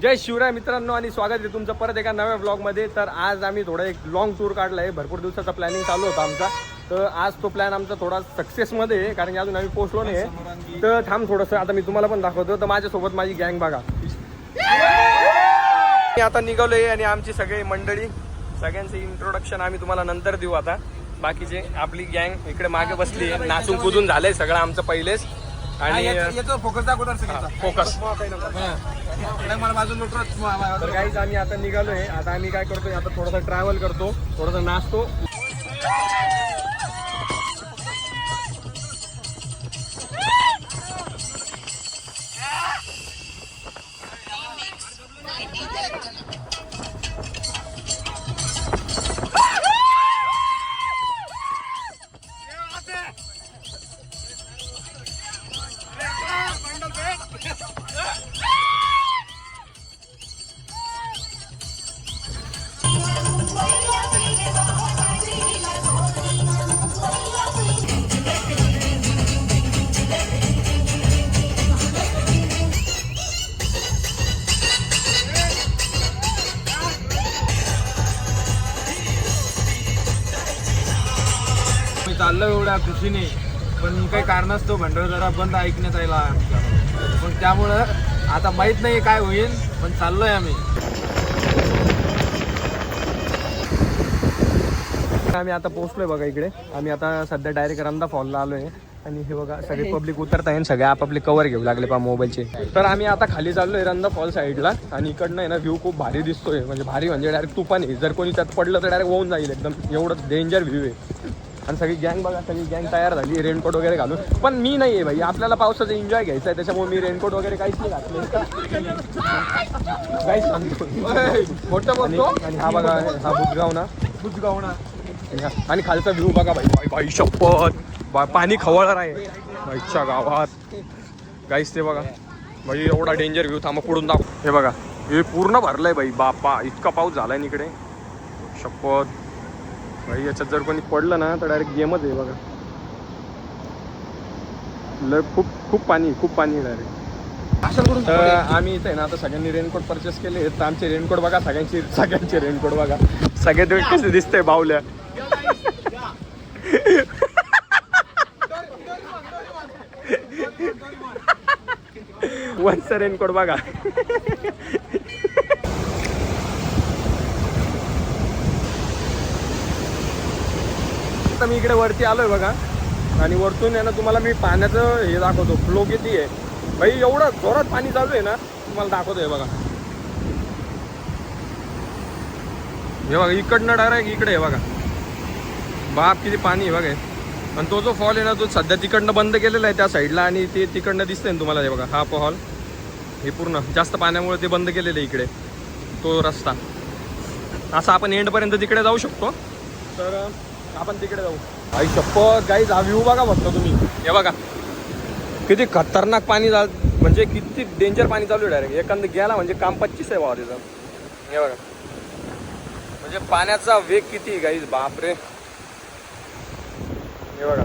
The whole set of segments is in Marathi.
जय शिवराय मित्रांनो आणि स्वागत आहे तुमचं परत एका नव्या ब्लॉगमध्ये. तर आज आम्ही थोडा एक लॉंग टूर काढला आहे. भरपूर दिवसाचा प्लॅनिंग चालू होता आमचा. तर आज तो प्लॅन आमचा थोडा सक्सेसमध्ये आहे, कारण की अजून आम्ही पोहोचलो नाही. तर थांब थोडंसं, आता मी तुम्हाला पण दाखवतो. तर माझ्यासोबत माझी गँग बघा. मी आता निघालो आहे आणि आमची सगळी मंडळी, सगळ्यांचे इंट्रोडक्शन आम्ही तुम्हाला नंतर देऊ. आता बाकीचे आपली गँग इकडे मागे बसली आहे. नाचून कुदून झालंय सगळं आमचं पहिलेच. आणि फोकस दाखवतात फोकस. मला बाजूला तर काहीच आम्ही आता निघालोय. आता आम्ही काय करतोय, आता थोडंसं ट्रॅव्हल करतो, थोडंसं नाचतो. चाललो एवढ्या खुशीने, पण काही कारणास्तव भंडारा जरा बंद ऐकण्यात आला. पण त्यामुळं आता माहित नाही काय होईल, पण चाललोय आम्ही. आम्ही आता पोहोचलोय बघा इकडे. आम्ही आता सध्या डायरेक्ट रंधा फॉलला आलोय. आणि हे बघा सगळे पब्लिक उतरत आहे, सगळे आपापले कवर घेऊ लागले पा मोबाईलचे. तर आम्ही आता खाली चाललोय रंधा फॉल साईडला. आणि इकडनं आहे ना व्ह्यू खूप भारी दिसतोय, म्हणजे भारी म्हणजे डायरेक्ट तुफान आहे. जर कोणी त्यात पडलं तर डायरेक्ट होऊन जाईल एकदम, एवढं डेंजर व्ह्यू आहे. आणि सगळी गँग बघा, सगळी गँग तयार झाली रेनकोट वगैरे घालून. पण मी नाही आहे भाई, आपल्याला पावसाचा एन्जॉय घ्यायचा आहे, त्याच्यामुळे मी रेनकोट वगैरे काहीच नाही घातलं. मोठं बोलतो. आणि हा बघा, हा बुजगाव ना. आणि खालचा व्ह्यू बघा भाई, भाई भाई शपथ पाणी खवळणार आहे भाईच्या गावात. गाईस ते बघा भाई, एवढा डेंजर व्ह्यू. थांबा पुढून दाखव. हे बघा, हे पूर्ण भरलंय भाई. बापा इतका पाऊस झालाय इकडे, शपथ भाई. याच्यात जर कोणी पडलं ना तर डायरेक्ट गेमच आहे बघा. लय खूप पाणी डायरेक्ट. तर आम्ही इथे ना आता सगळ्यांनी रेनकोट परचेस केले. तर आमचे रेनकोट बघा, सगळ्यांचे रेनकोट बघा. सगळे ते कसे दिसतंय बावल्या. वनचा रेनकोट बघा. आता मी इकडे वरती आलोय बघा. आणि वरतून आहे ना तुम्हाला मी पाण्याचं हे दाखवतो, फ्लो किती आहे भाई. एवढं जोरात पाणी चालू आहे ना, तुम्हाला दाखवतोय बघा. हे बघा इकडनं डायरेक्ट इकडे आहे बघा. बाप किती पाणी आहे बघा. आणि तो जो फॉल आहे ना, तो सध्या तिकडनं बंद केलेला आहे त्या साईडला. आणि ते तिकडनं दिसतंय ना तुम्हाला, हे बघा हा फॉल. हे पूर्ण जास्त पाण्यामुळे ते बंद केलेलं आहे इकडे तो रस्ता. असा आपण एंडपर्यंत तिकडे जाऊ शकतो. तर आपण तिकडे जाऊ. आई शपथ गाईज, हा व्ह्यू बघा फक्त तुम्ही. हे बघा किती खतरनाक पाणी म्हणजे किती डेंजर पाणी चालू आहे डायरेक्ट. एखादं गेला म्हणजे काम 25 आहे भावा त्याचं. हे बघा म्हणजे पाण्याचा वेग किती गाईज, बापरे. हे बघा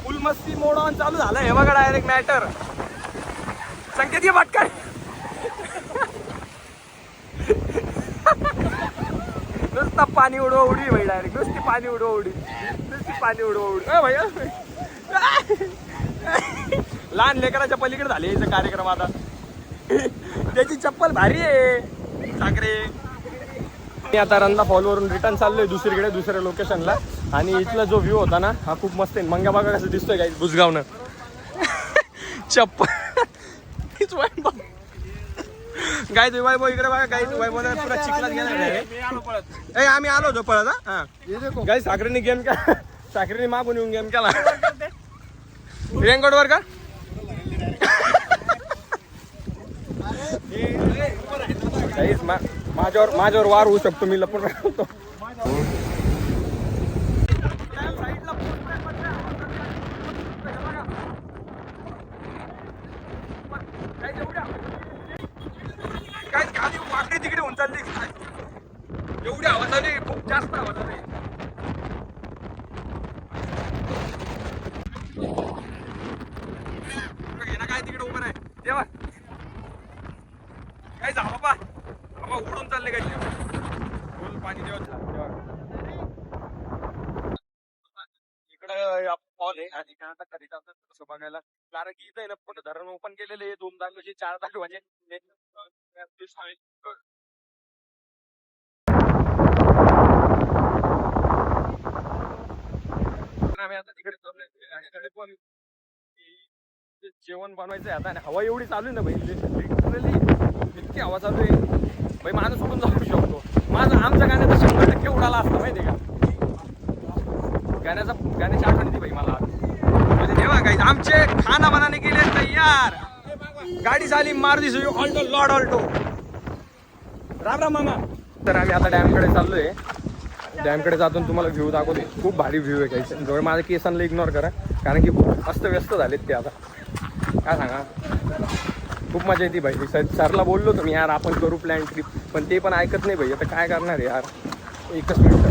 फुल मस्ती मोड ऑन चालू झालं. हे बघा डायरेक्ट मॅटर संकेत ये पटकन. नुसता पाणी उडवा उडी भाई, डायरेक्ट नुसती पाणी उडवा उडी. भैया लहान लेकराच्या पलीकडे झाले याचा कार्यक्रम. आता त्याची चप्पल भारी आहे साखरे. मी आता रंधा फॉलवरून रिटर्न चाललोय दुसऱ्या लोकेशनला. आणि इथला जो व्ह्यू होता ना, हा खूप मस्त आहे. मंगा बघा कसं दिसतोय काही बुजगावनं. चप्पल गाय वैभव इकडे बघा. गाय वैभव पुरा चिखलात गेला. आम्ही आलो होतो पळत. हा गाय साखरेने गेम केला, साखरेने मागून येऊन गेम केला. रेनकोट वर का माझ्यावर वार होऊ शकतो. मी लपून राहतो. एवढी आवाज आली, खूप जास्त आवाज आली. उडून चालले काही फुल पाणी इकडं फॉल आहे आणि आता कधी जातात तसं बघायला कारण की इथं आहे ना पण धरण ओपन केलेले आहे 2 दाखवायचे 4 दाखवायचे आम्ही आता तिकडे चाललोय आणि तिकडे पण जेवण बनवायचंय आता आणि हवा एवढी चालू आहे ना भाई लिटरली इतकी हवा चालू आहे भाई माणूस उडून जाऊ शकतो माझं आमच्या गाण्यात 100% उडाला असतं माहितीये का गाण्याची आठवण येते भाई मला म्हणजे तेव्हा काही आमचे खाना बनाने के लिए तैयार गाडी झाली Maruti Suzuki Alto Lord Alto Ram Ram मामा तर आम्ही आता डॅमकडे चाललोय डॅमकडे जातून तुम्हाला व्ह्यू दाखवते खूप भारी व्ह्यू आहे काही जवळ माझ्या केसांना इग्नोर करा कारण की खूप अस्तव्यस्त झालेत ते आता काय सांगा खूप मजा येते भाई सरला बोललो तुम्ही यार आपण करू प्लॅन ट्रिप पण ते पण ऐकत नाही भाई आता काय करणार आहे यार एकच मिनिट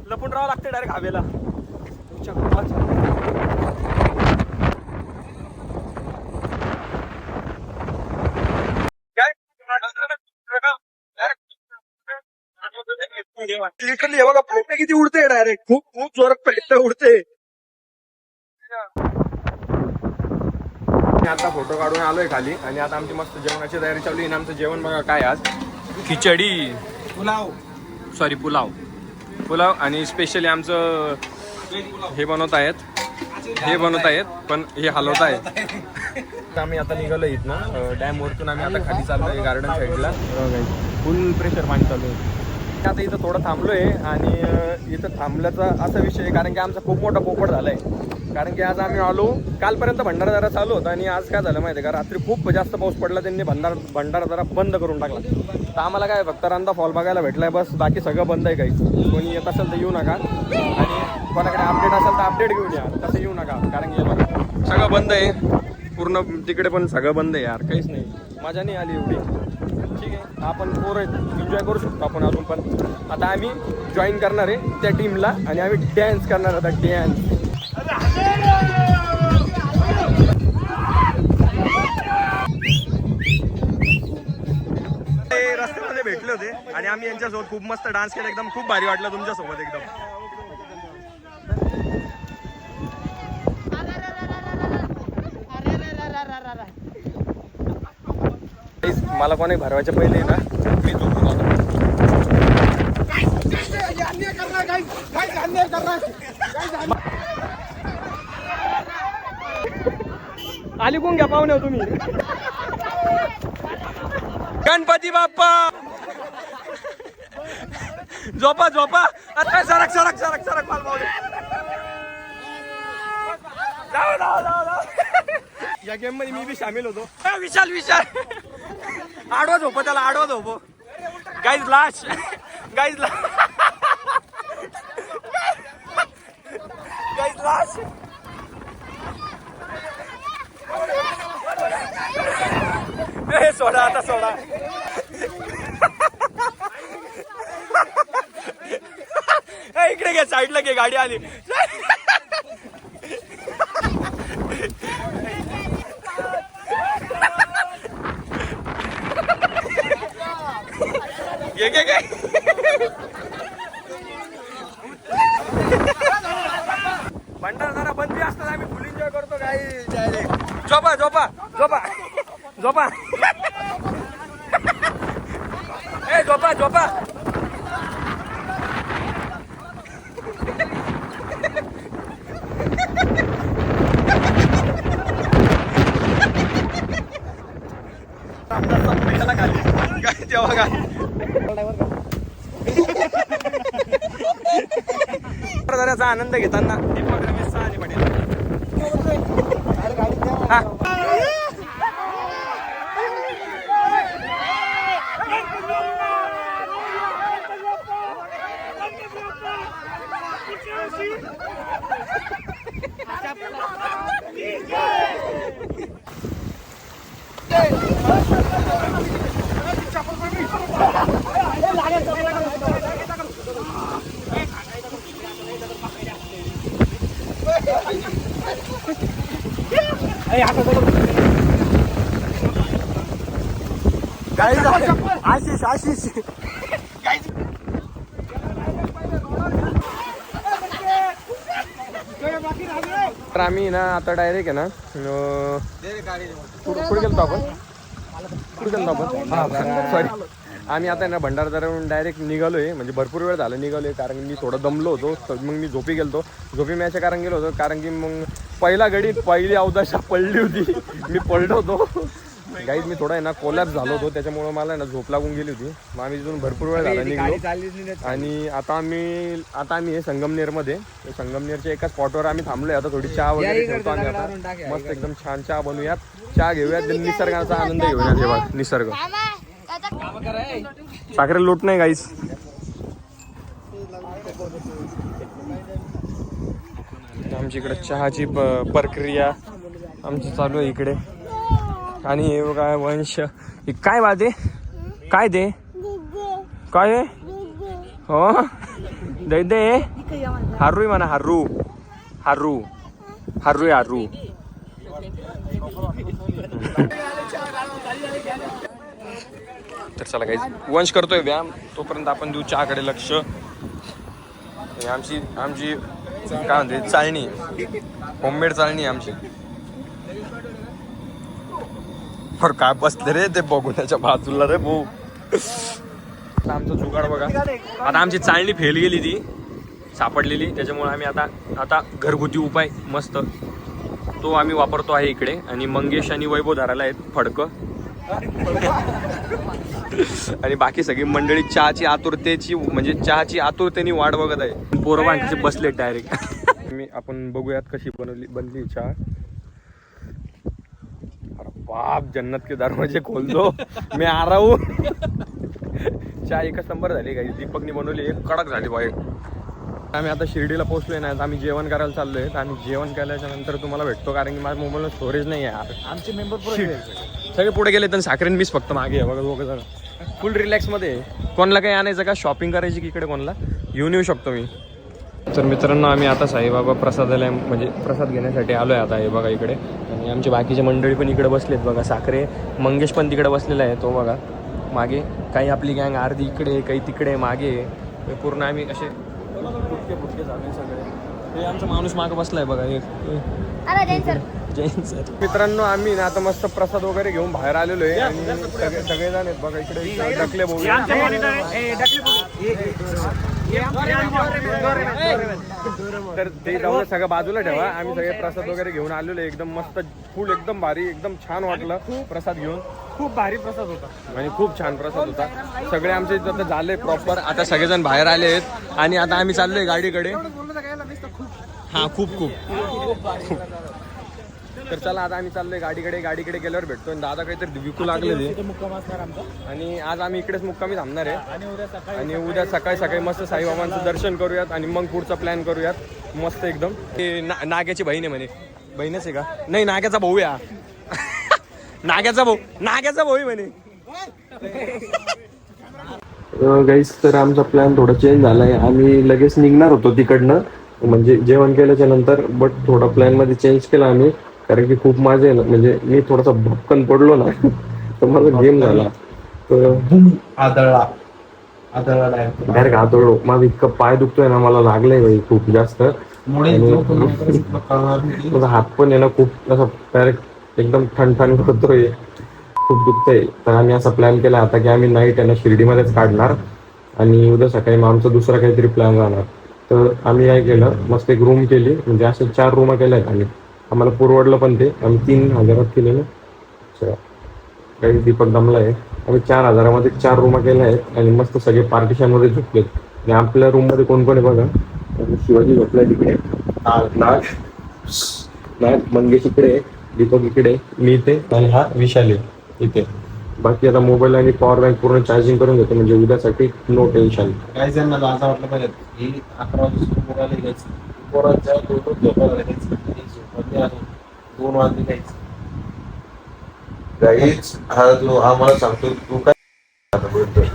लपून राहावं लागते डायरेक्ट हवेला लिटरली बघा पेटे किती उडते डायरेक्ट खूप खूप जोरात पेटे उडते आता फोटो काढून आलोय खाली आणि आता आमची मस्त जेवणाची तयारी चालू आहे आमचं जेवण बघा काय आज खिचडी पुलाव आणि स्पेशली आमचं हे बनवत आहेत पण हे हलवत आहेत आम्ही आता निघालो इथनं डॅम वरतून आम्ही आता खाली चाललोय गार्डन साईडला फुल प्रेशर पाणी चालू आहे आता इथं थोडं थांबलोय आणि इथं थांबल्याचा असा विषय आहे कारण की आमचा खूप मोठा पोपट झालाय कारण की आज आम्ही आलो कालपर्यंत भंडारा चालू होता आणि आज काय झालं माहिती आहे का रात्री खूप जास्त पाऊस पडला त्यांनी भंडारा जरा बंद करून टाकला तर आम्हाला काय फक्त रंदा फॉल बघायला भेटलाय बस बाकी सगळं बंद आहे काही कोणी येत असेल तर येऊ नका आणि कोणाकडे अपडेट असेल तर अपडेट घेऊन या तसं येऊ नका कारण की सगळं बंद आहे पूर्ण तिकडे पण सगळं बंद आहे यार काहीच नाही मजा नाही आली एवढी ठीक आहे आपण पोरं एन्जॉय करू शकतो आपण अजून पण आता आम्ही जॉईन करणार आहे त्या टीमला आणि आम्ही डॅन्स करणार आता डॅन्स रस्त्यामध्ये भेटले होते आणि आम्ही यांच्यासोबत खूप मस्त डान्स केला एकदम खूप भारी वाटलं तुमच्यासोबत एकदम मला कोणी भरवायच्या पहिले ना मी झोपून होतो आली कोण घ्या पाहुणे हो तुम्ही गणपती बाप्पा झोपा आता सरक माल पाहुणे जाऊ या गेम मध्ये मी बी सामील होतो विशाल आडवा झोपो त्याला आडवा झोपो गाईज लाश सोडा आता सोडा इकडे घे साईडला घे गाडी आली घे भंडार जरा बंदी असतात आम्ही फुल एन्जॉय करतो काही झोपा ए झोपा खाली तेव्हा का जराचा आनंद घेताना दीपक रमेश आणि पटेल आशिष आशिष तर आम्ही ना आता डायरेक्ट आहे ना कुठे गेलतो आपण सॉरी आम्ही आता ना भंडारदऱ्यावरून डायरेक्ट निघालोय म्हणजे भरपूर वेळ झाला निघालोय कारण मी थोडं दमलो होतो तर मग मी झोपी गेलतो झोपी मॅच कारण गेलो होतो कारण की मग पहिला गडीत पहिली अवदशा पडली होती मी पडलो होतो गाईज मी थोडा आहे ना कोलॅप्स झालो होतो त्याच्यामुळे मला ना झोप लागून गेली होती मग आम्ही तिथून भरपूर वेळ झाला निघलो आणि आता आम्ही हे संगमनेरमध्ये संगमनेरच्या एका स्पॉटवर आम्ही थांबलोय आता थोडी चहा वगैरे ठेवतो आम्ही आता मस्त एकदम छान चहा बनवूयात चहा घेऊयात निसर्गाचा आनंद घेऊयात हे बघ निसर्ग साखरे लूट नाही गाईस आमची इकडे चहाची प्रक्रिया आमची चालू आहे इकडे आणि हे बघा वंश काय वादे काय दे काय हो दे दे हारू आहे म्हणा हारू हारू हारू हारू तर चला काही वंश करतोय व्यायाम तोपर्यंत आपण देऊ चहाकडे लक्ष आमची काय म्हणते चाळणी होममेड चाळणी आमची और काय बसले रे ते बघण्याच्या बाजूला रे भाऊ आमचं जुगाड बघा आता आमची चाळणी फेल गेली ती सापडलेली त्याच्यामुळे आम्ही आता घरगुती उपाय मस्त तो आम्ही वापरतो आहे इकडे आणि मंगेश आणि वैभव धरायला आहेत फडकं आणि बाकी सगळी मंडळी चहाची आतुरतेची म्हणजे चहाची आतुरतेने वाट बघत आहे पोरं बांधचे बसले डायरेक्ट आपण बघूयात कशी बनली चहा बाप जन्नत के दरवाजे खोल दो मी आ रहा हूं चहा एकच नंबर झाली काही दीपकनी बनवली एक कडक झाली बाई आम्ही आता शिर्डीला पोहोचलोय ना आम्ही जेवण करायला चाललोय आम्ही जेवण केल्याच्या नंतर तुम्हाला भेटतो कारण की माझ्या मोबाईलला स्टोरेज नाही आहे आमचे मेंबर सगळे पुढे गेले तर साखरेन मीच फक्त मागे आहे बघा दोघं जण फुल रिलॅक्समध्ये कोणाला काही आणायचं का शॉपिंग करायची की इकडे कोणाला घेऊन येऊ शकतो मी तर मित्रांनो आम्ही आता साईबाबा प्रसादालय म्हणजे प्रसाद घेण्यासाठी आलो आहे आता हे बघा इकडे आणि आमचे बाकीचे मंडळी पण इकडे बसलेत बघा साखरे मंगेश पण तिकडे बसलेला आहे तो बघा मागे काही आपली गँग अर्धी इकडे काही तिकडे मागे पूर्ण आम्ही असे फुटके झाले सगळे हे आमचा माणूस मागे बसलाय बघा जैन सर मित्रांनो आम्ही ना आता मस्त प्रसाद वगैरे घेऊन बाहेर आलेलो आहे आणि सगळेजण आहेत बघा इकडे डकले भाऊ तर ते जाऊन सगळं बाजूला ठेवा आम्ही सगळे प्रसाद वगैरे घेऊन आलेलो एकदम मस्त फुल एकदम भारी एकदम छान वाटलं प्रसाद घेऊन खूप भारी प्रसाद होता आणि खूप छान प्रसाद होता सगळे आमचे इथं झाले प्रॉपर आता सगळेजण बाहेर आले आहेत आणि आता आम्ही चाललोय गाडीकडे हा खूप तर चला आता आम्ही चाललोय गाडीकडे गेल्यावर भेटतो आणि दादा काहीतरी विकू लागले आणि आज आम्ही इकडेच मुक्कामी थांबणार आहे आणि उद्या सकाळी मस्त साईबाबांचं दर्शन करूयात आणि मग पुढचा प्लॅन करूयात मस्त एकदम ते नाग्याची बहीण आहे म्हणे बहीणच आहे का नाही नाग्याचा भाऊ या नाग्याचा भाऊ आहे म्हणे गाईस तर आमचा प्लॅन थोडा चेंज झालाय आम्ही लगेच निघणार होतो तिकडनं म्हणजे जेवण केल्याच्या नंतर बट थोडा प्लॅन मध्ये चेंज केला आम्ही कारण की खूप मजा आहे ना म्हणजे मी थोडासा भपकन पडलो ना तर माझा गेम झाला तर आदळला डायरेक्ट आदळलो माझा इतकं पाय दुखतोय ना मला लागलंय भाई खूप जास्त माझा हात पण आहे ना खूप असं डायरेक्ट एकदम ठणठण करतोय खूप दुखतंय तर आम्ही असा प्लॅन केला आता की आम्ही नाईट आहे ना शिर्डीमध्येच काढणार आणि उद्या सकाळी मग आमचा दुसरा काहीतरी प्लॅन राहणार तर आम्ही काय केलं मस्त एक रूम केली म्हणजे असे 4 रूम केल्या आहेत आम्ही आम्हाला पुरवडलं पण ते आम्ही 3,000 केले ना काही दीपक दमला आहे आम्ही 4,000 4 रूम केल्या आहेत आणि मस्त सगळे पार्टिशनमध्ये झोपलेत आणि आपल्या रूममध्ये कोण कोण आहे बघा शिवाजी झोपलाय तिकडे नाग मंगेश इकडे दीपक इकडे मी इथे आणि हा विशाल इथे बाकी आता मोबाईल आणि पॉवर बँक पूर्ण चार्जिंग करून घेतो म्हणजे उद्यासाठी नो टेन्शन काही जणांना असं वाटलं पाहिजे की 11 वाजता पोराला घ्यायचं पोराच्या 2 झोपायला घ्यायचं 2 वाजले घ्यायचं गाईच हा जो आम्हाला सांगतो तू काय बोलतोय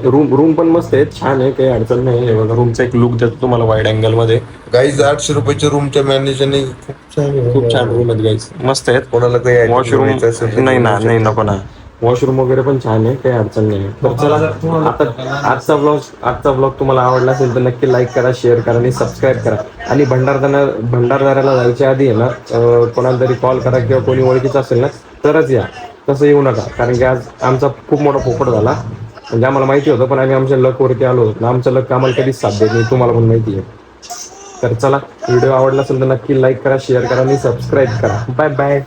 रूम पण मस्त आहे, छान आहे, काही अडचण नाही. हे बघा रूमचा एक लुक देतो तुम्हाला वाईड अँगल मध्ये. गाईज 800 रुपयाच्या रूमच्या मॅनेजरने खूप छान खूप छान रूम आहेत गाईस, मस्त आहेत. कोणाला काही वॉशरूम item घ्यायचं असेल तर नाही ना, घेऊ नाही शकता. नको ना. वॉशरूम वगैरे पण छान आहे, काही अडचण नाही. तर चला आता आजचा ब्लॉग तुम्हाला आवडला असेल तर नक्की लाईक करा, शेअर करा आणि सबस्क्राईब करा. आणि भंडारदऱ्याला जायच्या आधी आहे ना, कोणाला तरी कॉल करा किंवा कोणी ओळखीचं असेल ना तरच या, तसं येऊ नका. कारण की आज आमचा खूप मोठा पोपट झाला, म्हणजे आम्हाला माहिती होतं पण आम्ही आमच्या लकवरती आलो होतो. आमचं लक आम्हाला कधीच साथ देत नाही, तुम्हाला पण माहिती आहे. तर चला, व्हिडिओ आवडला असेल तर नक्की लाईक करा, शेअर करा आणि सबस्क्राईब करा. Bye bye.